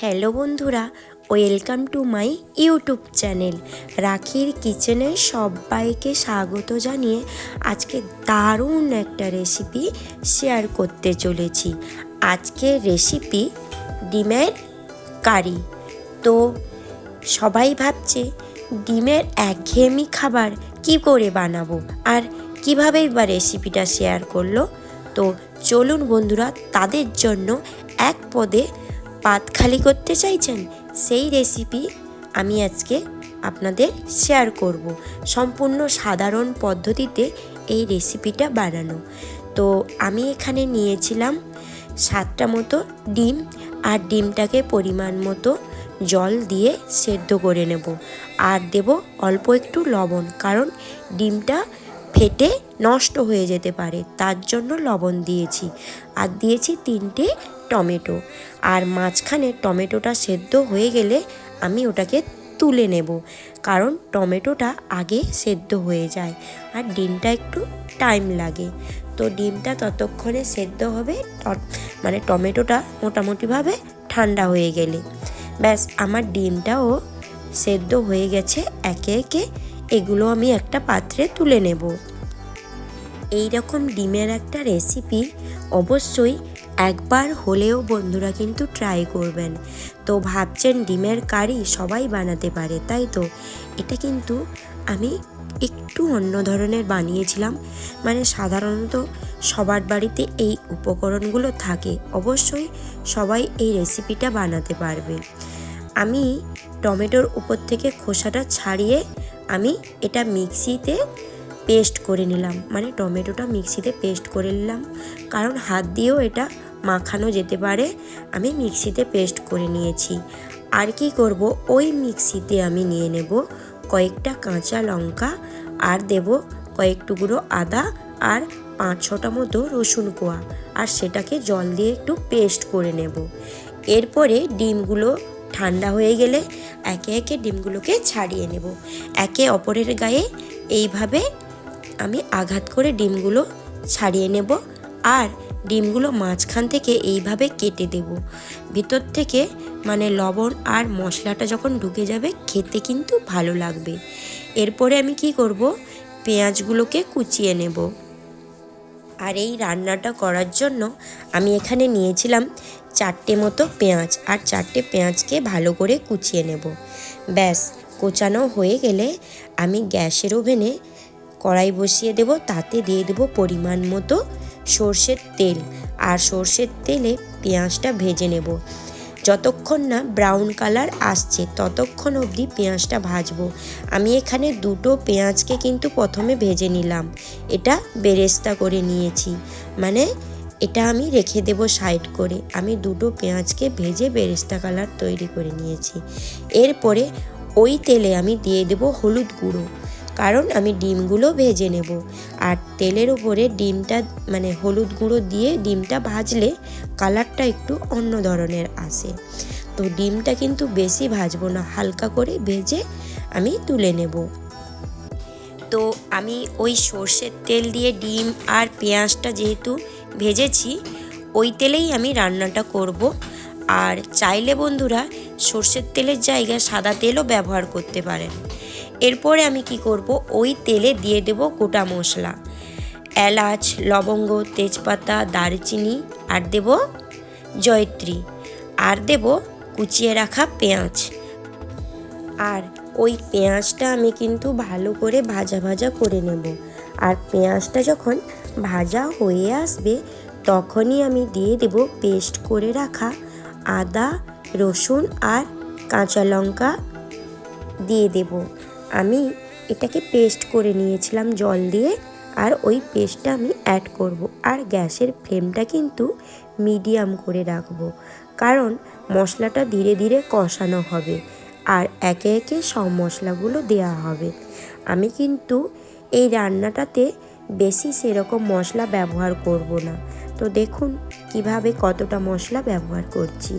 Hello বন্ধুরা, welcome to my YouTube channel রাখির কিচেনে সবাইকে স্বাগত জানিয়ে আজকে দারুণ একটা রেসিপি শেয়ার করতে চলেছি। আজকের রেসিপি ডিমের কারি। তো সবাই ভাবছে ডিমের একঘেয়েমি খাবার কি করে বানাবো আর কীভাবেই বা রেসিপিটা শেয়ার করলো। তো চলুন বন্ধুরা, তাদের জন্য এক পদে পাত খালি করতে চাইছেন সেই রেসিপি আমি আজকে আপনাদের শেয়ার করব। সম্পূর্ণ সাধারণ পদ্ধতিতে এই রেসিপিটা বানানো। তো আমি এখানে নিয়েছিলাম 7টা মতো ডিম, আর ডিমটাকে পরিমাণ মতো জল দিয়ে সেদ্ধ করে নেব, আর দেব অল্প একটু লবণ, কারণ ডিমটা ফেটে নষ্ট হয়ে যেতে পারে, তার জন্য লবণ দিয়েছি। আর দিয়েছি 3টে টমেটো, আর মাঝখানে টমেটোটা সেদ্ধ হয়ে গেলে আমি ওটাকে তুলে নেব, কারণ টমেটোটা আগে সেদ্ধ হয়ে যায় আর ডিমটা একটু টাইম লাগে। তো ডিমটা ততক্ষণে সেদ্ধ হবে, মানে টমেটোটা মোটামুটিভাবে ঠান্ডা হয়ে গেলে। ব্যাস, আমার ডিমটাও সেদ্ধ হয়ে গেছে। একে একে এগুলো আমি একটা পাত্রে তুলে নেব। এই রকম ডিমের একটা রেসিপি অবশ্যই একবার হলেও বন্ধুরা কিন্তু ট্রাই করবেন। তো ভাবছেন ডিমের কারি সবাই বানাতে পারে, তাই তো? এটা কিন্তু আমি একটু অন্য ধরনের বানিয়েছিলাম। মানে সাধারণত সবার বাড়িতে এই উপকরণগুলো থাকে, অবশ্যই সবাই এই রেসিপিটা বানাতে পারবে। আমি টমেটোর উপর থেকে খোসাটা ছাড়িয়ে আমি এটা মিক্সিতে পেস্ট করে নিলাম, মানে টমেটোটা মিক্সিতে পেস্ট করে নিলাম, কারণ হাত দিয়েও এটা মাখানো যেতে পারে। আমি মিক্সিতে পেস্ট করে নিয়েছি। আর কি করব, ওই মিক্সিতে আমি নিয়ে নেব কয়েকটা কাঁচা লঙ্কা, আর দেব কয়েক টুকরো আদা, আর 5-6টা মতো রসুন কোয়া, আর সেটাকে জল দিয়ে একটু পেস্ট করে নেব। এরপরে ডিমগুলো ঠান্ডা হয়ে গেলে একে একে ডিমগুলোকে ছাড়িয়ে নেব। একে অপরের গায়ে এইভাবে আমি আঘাত করে ডিমগুলো ছাড়িয়ে নেব, আর ডিমগুলো মাঝখান থেকে এইভাবে কেটে দেব। ভিতর থেকে মানে লবণ আর মশলাটা যখন ঢুকে যাবে, খেতে কিন্তু ভালো লাগবে। এরপরে আমি কি করব, পেঁয়াজগুলোকে কুচিয়ে নেব। আর এই রান্নাটা করার জন্য আমি এখানে নিয়েছিলাম 4টে মতো পেঁয়াজ, আর 4টে পেঁয়াজকে ভালো করে কুচিয়ে নেব। ব্যাস, কোচানো হয়ে গেলে আমি গ্যাসের ওভেনে কড়াই বসিয়ে দেব, তাতে দিয়ে দেব পরিমাণ মতো সর্ষের তেল, আর সর্ষের তেলে পেঁয়াজটা ভেজে নেব। যতক্ষণ না ব্রাউন কালার আসছে ততক্ষণ অবধি পেঁয়াজটা ভাজবো। আমি এখানে 2টো পেঁয়াজকে কিন্তু প্রথমে ভেজে নিলাম, এটা বেরেস্তা করে নিয়েছি, মানে এটা আমি রেখে দেব সাইড করে। আমি 2টো পেঁয়াজকে ভেজে বেরেস্তা কালার তৈরি করে নিয়েছি। এরপরে ওই তেলে আমি দিয়ে দেব হলুদ গুঁড়ো, কারণ আমি ডিমগুলো ভেজে নেব। আর তেলের উপরে ডিমটা মানে হলুদ গুঁড়ো দিয়ে ডিমটা ভাজলে কালারটা একটু অন্য ধরনের আসে। তো ডিমটা কিন্তু বেশি ভাজবো না, হালকা করে ভেজে আমি তুলে নেব। তো আমি ওই সর্ষের তেল দিয়ে ডিম আর পেঁয়াজটা যেহেতু ভেজেছি, ওই তেলেই আমি রান্নাটা করব। আর চাইলে বন্ধুরা সর্ষের তেলের জায়গায় সাদা তেলও ব্যবহার করতে পারেন। এরপরে আমি কি করব, ওই তেলে দিয়ে দেব গোটা মশলা, এলাচ, লবঙ্গ, তেজপাতা, দারচিনি, আর দেব জয়ত্রী, আর দেব কুচিয়ে রাখা পেঁয়াজ। আর ওই পেঁয়াজটা আমি কিন্তু ভালো করে ভাজা ভাজা করে নেব। আর পেঁয়াজটা যখন ভাজা হয়ে আসবে তখনই আমি দিয়ে দেব পেস্ট করে রাখা আদা, রসুন আর কাঁচা লঙ্কা দিয়ে দেব। আমি এটাকে পেস্ট করে নিয়েছিলাম জল দিয়ে, আর ওই পেস্টটা আমি অ্যাড করব। আর গ্যাসের ফ্লেমটা কিন্তু মিডিয়াম করে রাখবো, কারণ মশলাটা ধীরে ধীরে কষানো হবে, আর একে একে সব মশলাগুলো দেওয়া হবে। আমি কিন্তু এই রান্নাটাতে বেশি সেরকম মশলা ব্যবহার করব না। তো দেখুন কিভাবে কতটা মশলা ব্যবহার করছি।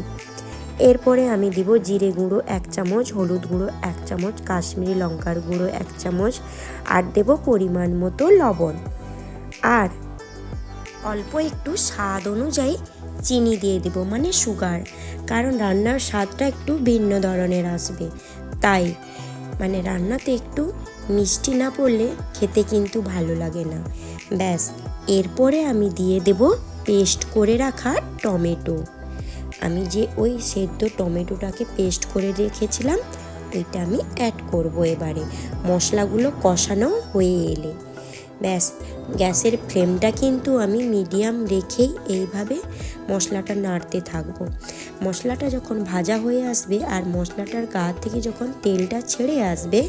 এরপরে আমি দিব জিরে গুঁড়ো 1 চামচ, হলুদ গুঁড়ো 1 চামচ, কাশ্মীরি লঙ্কার গুঁড়ো 1 চামচ, আর দেব পরিমাণ মতো লবণ। আর অল্প একটু স্বাদ অনুযায়ী চিনি দিয়ে দেব, মানে সুগার, কারণ রান্নার স্বাদটা একটু ভিন্ন ধরনের আসবে। তাই মানে রান্নাতে একটু মিষ্টি না পড়লে খেতে কিন্তু ভালো লাগে না। ব্যাস, এরপরে আমি দিয়ে দেব পেস্ট করে রাখা টমেটো। আমি যে ওই সেদ্ধ টমেটোটাকে পেস্ট করে রেখেছিলাম ওইটা আমি অ্যাড করব এবারে মশলাগুলো কষানো হয়ে এলে। ব্যাস, গ্যাসের ফ্লেমটা কিন্তু আমি মিডিয়াম রেখেই এইভাবে মশলাটা নাড়তে থাকবো। মশলাটা যখন ভাজা হয়ে আসবে আর মশলাটার গা থেকে যখন তেলটা ছেড়ে আসবে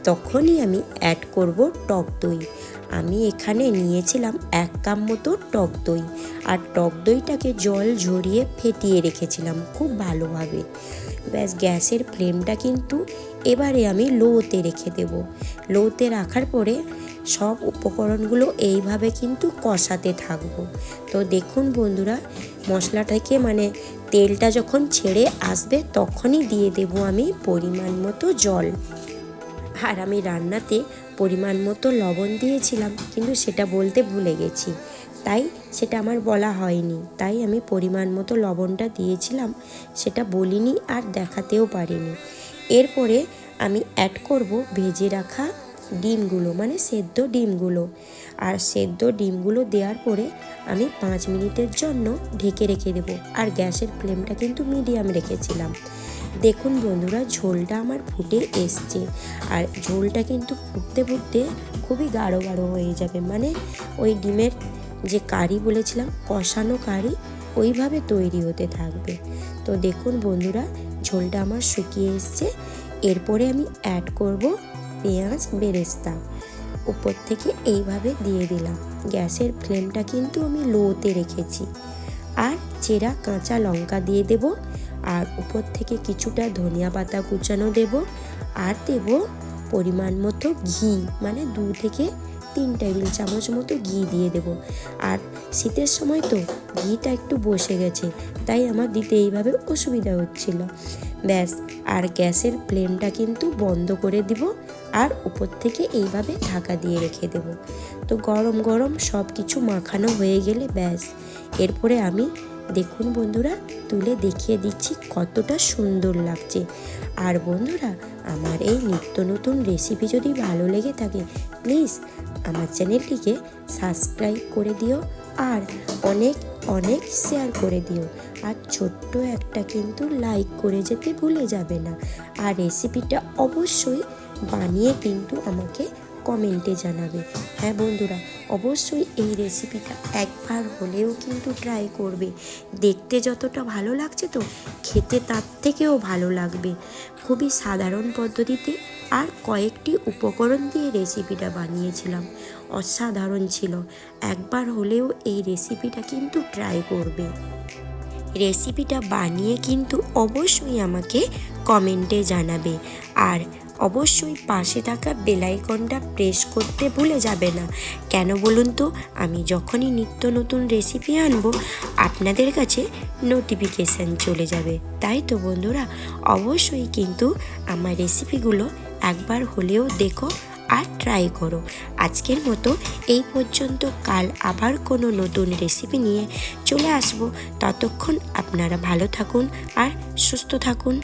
তখনই আমি অ্যাড করব টক দই। আমি এখানে নিয়েছিলাম 1 কাপ মতো টক দই, আর টক দইটাকে জল ঝরিয়ে ফেটিয়ে রেখেছিলাম খুব ভালোভাবে। ব্যাস, গ্যাসের ফ্লেমটা কিন্তু এবারে আমি লোতে রেখে দেব। লোতে রাখার পরে সব উপকরণগুলো এইভাবে কিন্তু কষাতে থাকবো। তো দেখুন বন্ধুরা, মশলা থেকে মানে তেলটা যখন ছেড়ে আসবে তখনই দিয়ে দেব আমি পরিমাণ মতো জল। আর আমি রান্নাতে পরিমাণ মতো লবণ দিয়েছিলাম, কিন্তু সেটা বলতে ভুলে গেছি, তাই সেটা আমার বলা হয়নি। তাই আমি পরিমাণ মতো লবণটা দিয়েছিলাম, সেটা বলিনি আর দেখাতেও পারিনি। এরপরে আমি অ্যাড করব ভেজে রাখা ডিমগুলো, মানে সেদ্ধ ডিমগুলো। আর সেদ্ধ ডিমগুলো দেওয়ার পরে আমি 5 মিনিটের জন্য ঢেকে রেখে দেবো। আর গ্যাসের ফ্লেমটা কিন্তু মিডিয়াম রেখেছিলাম। দেখুন বন্ধুরা, ঝোলটা আমার ফুটে এসছে, আর ঝোলটা কিন্তু ফুটতে ফুটতে খুবই গাঢ় গাঢ় হয়ে যাবে, মানে ওই ডিমের যে কারি বলেছিলাম কষানো কারি ওইভাবে তৈরি হতে থাকবে। তো দেখুন বন্ধুরা, ঝোলটা আমার শুকিয়ে এসছে। এরপরে আমি অ্যাড করব পেঁয়াজ বেরেস্তা, উপর থেকে এইভাবে দিয়ে দিলাম। গ্যাসের ফ্লেমটা কিন্তু আমি লোতে রেখেছি। আর চেরা কাঁচা লঙ্কা দিয়ে দেব, আর উপর থেকে কিছুটা ধনিয়া পাতা কুচানো দেব, আর দেব পরিমাণ মতো ঘি, মানে 2 থেকে 3 টেবিল চামচ মতো ঘি দিয়ে দেব। আর শীতের সময় তো ঘিটা একটু বসে গেছে, তাই আমার দিতে এইভাবে অসুবিধা হচ্ছিল। ব্যাস, আর গ্যাসের ফ্লেমটা কিন্তু বন্ধ করে দিব, আর উপর থেকে এইভাবে ঢাকা দিয়ে রেখে দেব। তো গরম গরম সব কিছু মাখানো হয়ে গেলে ব্যাস, এরপরে আমি দেখুন বন্ধুরা তুলে দেখিয়ে দিচ্ছি কতটা সুন্দর লাগছে। আর বন্ধুরা, আমার এই নিত্য নতুন রেসিপি যদি ভালো লেগে থাকে প্লিজ আমার চ্যানেলটিকে সাবস্ক্রাইব করে দিও, আর অনেক অনেক শেয়ার করে দিও, আর ছোট্ট একটা কিন্তু লাইক করে যেতে ভুলে যাবে না। আর রেসিপিটা অবশ্যই বানিয়ে কিন্তু আমাকে কমেন্টে জানাবে। হ্যাঁ বন্ধুরা, অবশ্যই এই রেসিপিটা একবার হলেও কিন্তু ট্রাই করবে। দেখতে যতটা ভালো লাগছে তো খেতে তার থেকেও ভালো লাগবে। খুবই সাধারণ পদ্ধতিতে আর কয়েকটি উপকরণ দিয়ে রেসিপিটা বানিয়েছিলাম, অসাধারণ ছিল। একবার হলেও এই রেসিপিটা কিন্তু ট্রাই করবে। রেসিপিটা বানিয়ে কিন্তু অবশ্যই আমাকে কমেন্টে জানাবে, আর অবশ্যই পাশে থাকা বেল আইকনটা প্রেস করতে ভুলে যাবে না। কেন বলুন তো, আমি যখনই নিত্য নতুন রেসিপি আনবো আপনাদের কাছে নোটিফিকেশান চলে যাবে। তাই তো বন্ধুরা, অবশ্যই কিন্তু আমার রেসিপিগুলো একবার হলেও দেখো আর ট্রাই করো। আজকের মতো এই পর্যন্ত, কাল আবার কোনো নতুন রেসিপি নিয়ে চলে আসবো। ততক্ষণ আপনারা ভালো থাকুন আর সুস্থ থাকুন।